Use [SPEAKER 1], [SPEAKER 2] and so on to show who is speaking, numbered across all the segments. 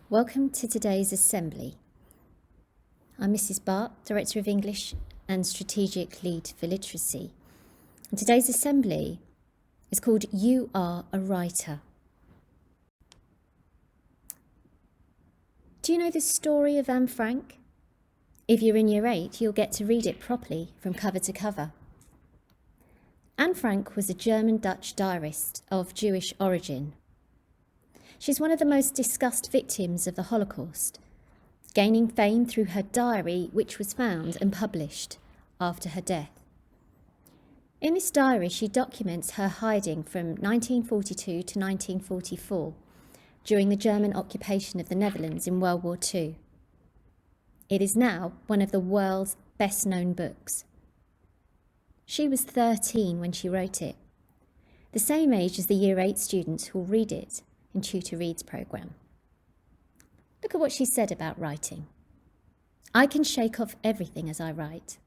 [SPEAKER 1] Welcome to today's assembly. I'm Mrs. Bhatt, Director of English and Strategic Lead for Literacy. And today's assembly is called You Are a Writer. Do you know the story of Anne Frank? If you're in Year 8, you'll get to read it properly from cover to cover. Anne Frank was a German-Dutch diarist of Jewish origin. She's one of the most discussed victims of the Holocaust, gaining fame through her diary, which was found and published after her death. In this diary, she documents her hiding from 1942 to 1944 during the German occupation of the Netherlands in World War II. It is now one of the world's best-known books. She was 13 when she wrote it, the same age as the Year 8 students who will read it in Tutor Reads programme. Look at what she said about writing. I can shake off everything as I write.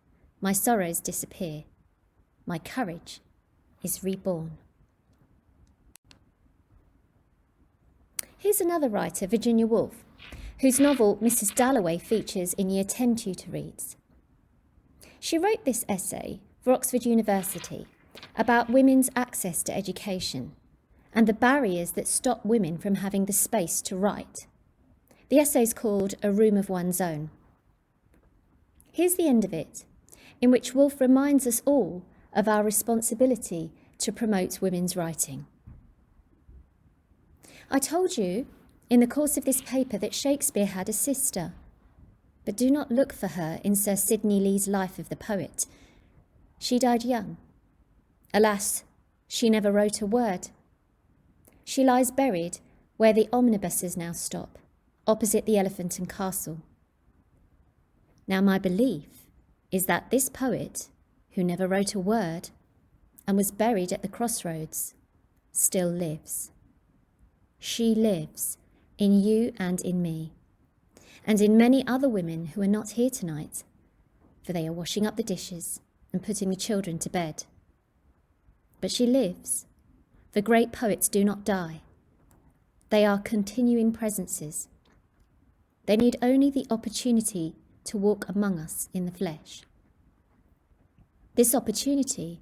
[SPEAKER 1] My sorrows disappear. My courage is reborn. Here's another writer, Virginia Woolf, whose novel Mrs. Dalloway features in Year 10 Tutor Reads. She wrote this essay for Oxford University about women's access to education and the barriers that stop women from having the space to write. The essay is called A Room of One's Own. Here's the end of it, in which Woolf reminds us all of our responsibility to promote women's writing. I told you in the course of this paper that Shakespeare had a sister, but do not look for her in Sir Sidney Lee's Life of the Poet. She died young. Alas, she never wrote a word. She lies buried where the omnibuses now stop, opposite the Elephant and Castle. Now my belief is that this poet, who never wrote a word and was buried at the crossroads, still lives. She lives in you and in me, and in many other women who are not here tonight, for they are washing up the dishes and putting the children to bed. But she lives. The great poets do not die. They are continuing presences. They need only the opportunity to walk among us in the flesh. This opportunity,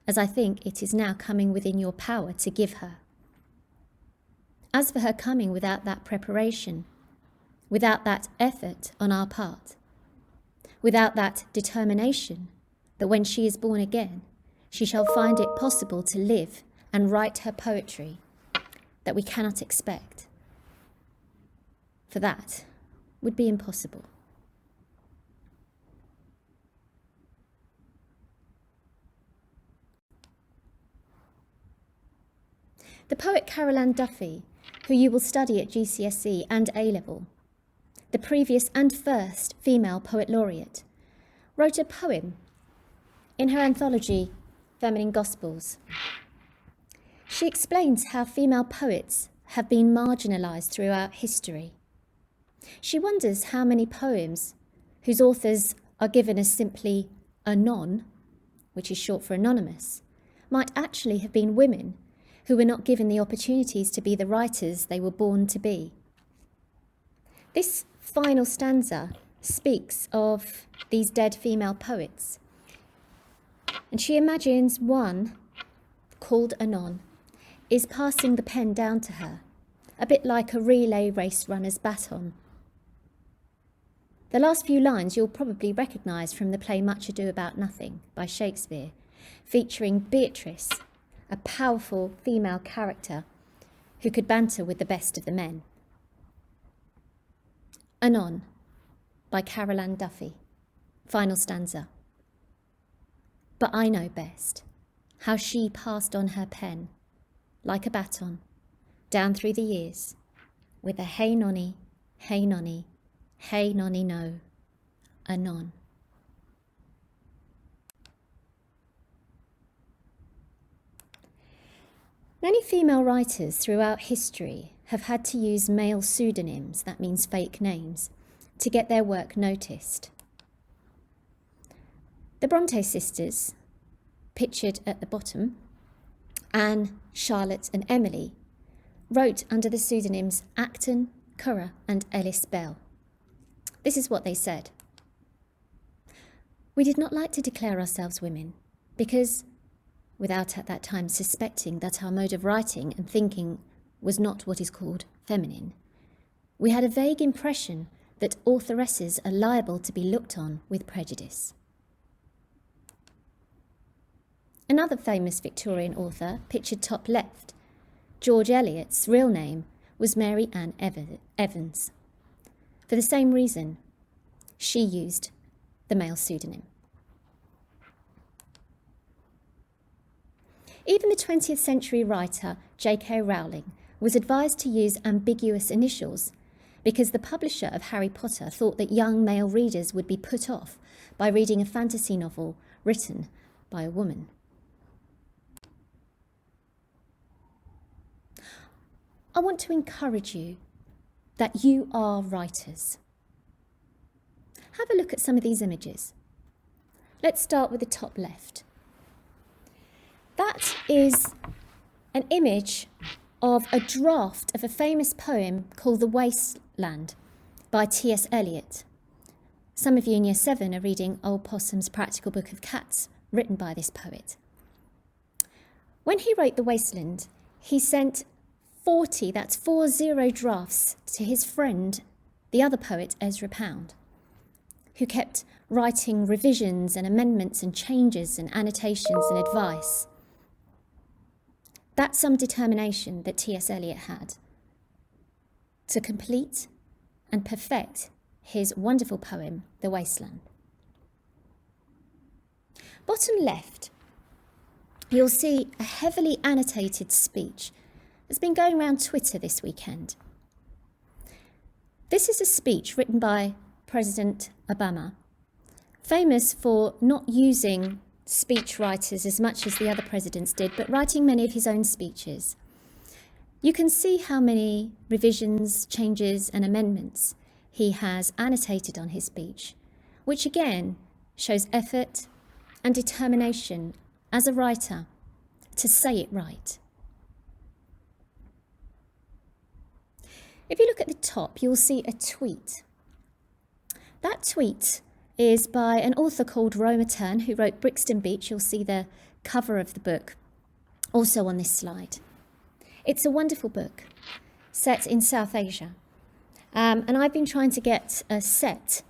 [SPEAKER 1] as I think it is now coming within your power to give her. As for her coming without that preparation, without that effort on our part, without that determination that when she is born again, she shall find it possible to live and write her poetry that we cannot expect. For that would be impossible. The poet Duffy, who you will study at GCSE and A-level, the previous and first female poet laureate, wrote a poem in her anthology, Feminine Gospels. She explains how female poets have been marginalised throughout history. She wonders how many poems whose authors are given as simply anon, which is short for anonymous, might actually have been women who were not given the opportunities to be the writers they were born to be. This final stanza speaks of these dead female poets, and she imagines one, called Anon, is passing the pen down to her, a bit like a relay race runner's baton. The last few lines you'll probably recognise from the play Much Ado About Nothing by Shakespeare, featuring Beatrice, a powerful female character who could banter with the best of the men. Anon by Duffy, final stanza. But I know best how she passed on her pen, like a baton, down through the years, with a hey nonny, no, anon. Many female writers throughout history have had to use male pseudonyms, that means fake names, to get their work noticed. The Bronte sisters, pictured at the bottom, Anne, Charlotte and Emily, wrote under the pseudonyms Acton Currer and Ellis Bell. This is what they said. We did not like to declare ourselves women because, without at that time suspecting that our mode of writing and thinking was not what is called feminine, we had a vague impression that authoresses are liable to be looked on with prejudice. Another famous Victorian author, pictured top left, George Eliot's real name was Mary Ann Evans. For the same reason, she used the male pseudonym. Even the 20th century writer J.K. Rowling was advised to use ambiguous initials because the publisher of Harry Potter thought that young male readers would be put off by reading a fantasy novel written by a woman. I want to encourage you that you are writers. Have a look at some of these images. Let's start with the top left. That is an image of a draft of a famous poem called The Wasteland by T.S. Eliot. Some of you in Year 7 are reading Old Possum's Practical Book of Cats, written by this poet. When he wrote The Wasteland, he sent 40 drafts to his friend, the other poet, Ezra Pound, who kept writing revisions and amendments and changes and annotations and advice. That's some determination that T.S. Eliot had to complete and perfect his wonderful poem, The Wasteland. Bottom left, you'll see a heavily annotated speech that's been going around Twitter this weekend. This is a speech written by President Obama, famous for not using speech writers as much as the other presidents did, but writing many of his own speeches. You can see how many revisions, changes, and amendments he has annotated on his speech, which again shows effort and determination as a writer to say it right. If you look at the top, you'll see a tweet. That tweet is by an author called Roma Turn, who wrote Brixton Beach. You'll see the cover of the book also on this slide. It's a wonderful book set in South Asia. And I've been trying to get a set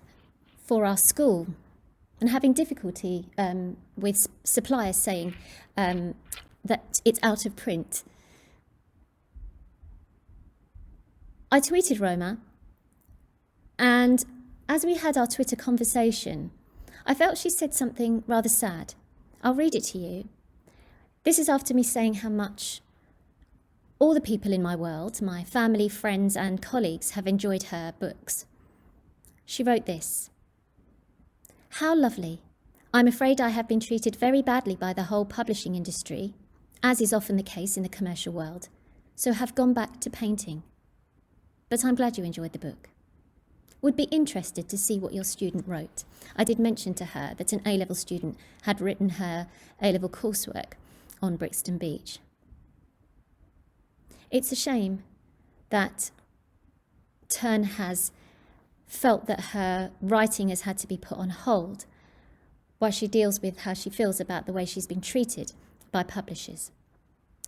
[SPEAKER 1] for our school and having difficulty with suppliers saying that it's out of print. I tweeted Roma, and as we had our Twitter conversation, I felt she said something rather sad. I'll read it to you. This is after me saying how much all the people in my world, my family, friends, and colleagues, have enjoyed her books. She wrote this: "How lovely. I'm afraid I have been treated very badly by the whole publishing industry, as is often the case in the commercial world, so have gone back to painting. But I'm glad you enjoyed the book. Would be interested to see what your student wrote." I did mention to her that an A-level student had written her A-level coursework on Brixton Beach. It's a shame that Turn has felt that her writing has had to be put on hold while she deals with how she feels about the way she's been treated by publishers.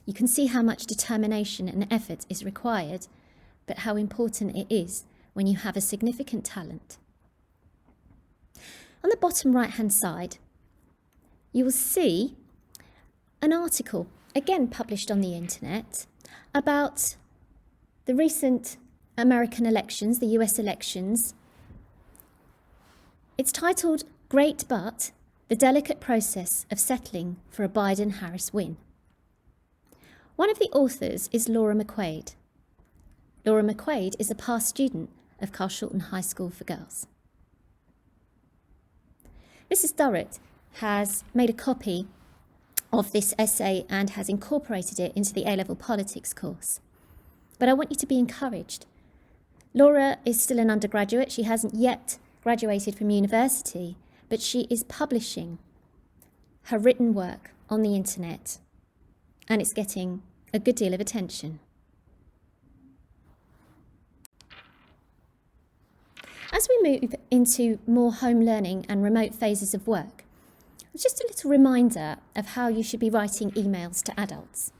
[SPEAKER 1] You can see how much determination and effort is required, but how important it is when you have a significant talent. On the bottom right-hand side, you will see an article, again published on the internet, about the recent American elections, the US elections. It's titled "Great Bhatt, the Delicate Process of Settling for a Biden-Harris Win." One of the authors is Laura McQuaid. Laura McQuaid is a past student of Carshalton High School for Girls. Mrs. Durrett has made a copy of this essay and has incorporated it into the A-level politics course. But I want you to be encouraged. Laura is still an undergraduate. She hasn't yet graduated from university, but she is publishing her written work on the internet, and it's getting a good deal of attention. As we move into more home learning and remote phases of work, just a little reminder of how you should be writing emails to adults.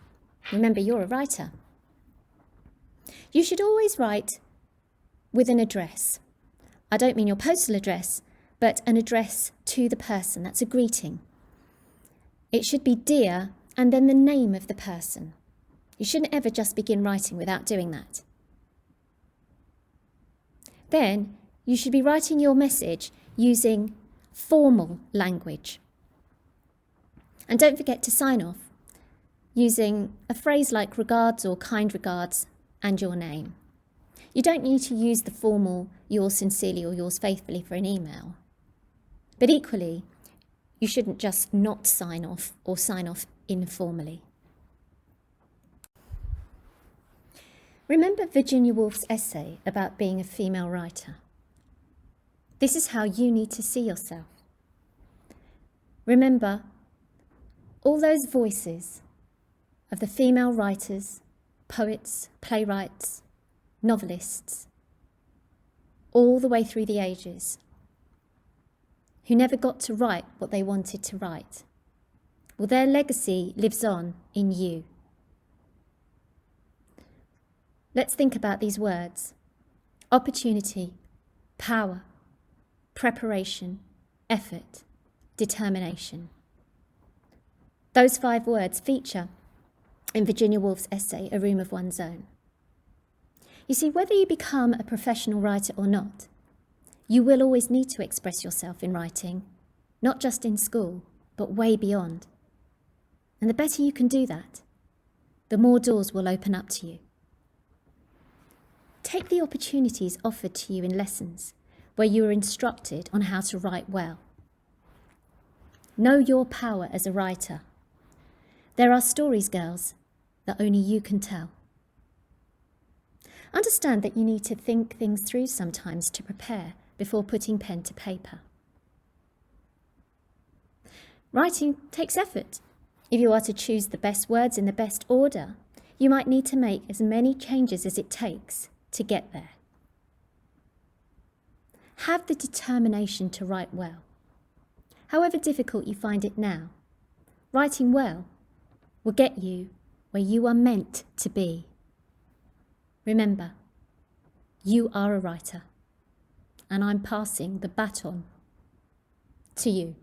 [SPEAKER 1] Remember, you're a writer. You should always write with an address. I don't mean your postal address, but an address to the person. That's a greeting. It should be dear and then the name of the person. You shouldn't ever just begin writing without doing that. Then you should be writing your message using formal language. And don't forget to sign off using a phrase like regards or kind regards and your name. You don't need to use the formal yours sincerely or yours faithfully for an email. But equally, you shouldn't just not sign off or sign off informally. Remember Virginia Woolf's essay about being a female writer? This is how you need to see yourself. Remember all those voices of the female writers, poets, playwrights, novelists, all the way through the ages, who never got to write what they wanted to write. Well, their legacy lives on in you. Let's think about these words: opportunity, power, preparation, effort, determination. Those 5 words feature in Virginia Woolf's essay, A Room of One's Own. You see, whether you become a professional writer or not, you will always need to express yourself in writing, not just in school, but way beyond. And the better you can do that, the more doors will open up to you. Take the opportunities offered to you in lessons where you are instructed on how to write well. Know your power as a writer. There are stories, girls, that only you can tell. Understand that you need to think things through sometimes to prepare before putting pen to paper. Writing takes effort. If you are to choose the best words in the best order, you might need to make as many changes as it takes to get there. Have the determination to write well. However difficult you find it now, writing well will get you where you are meant to be. Remember, you are a writer, and I'm passing the baton to you.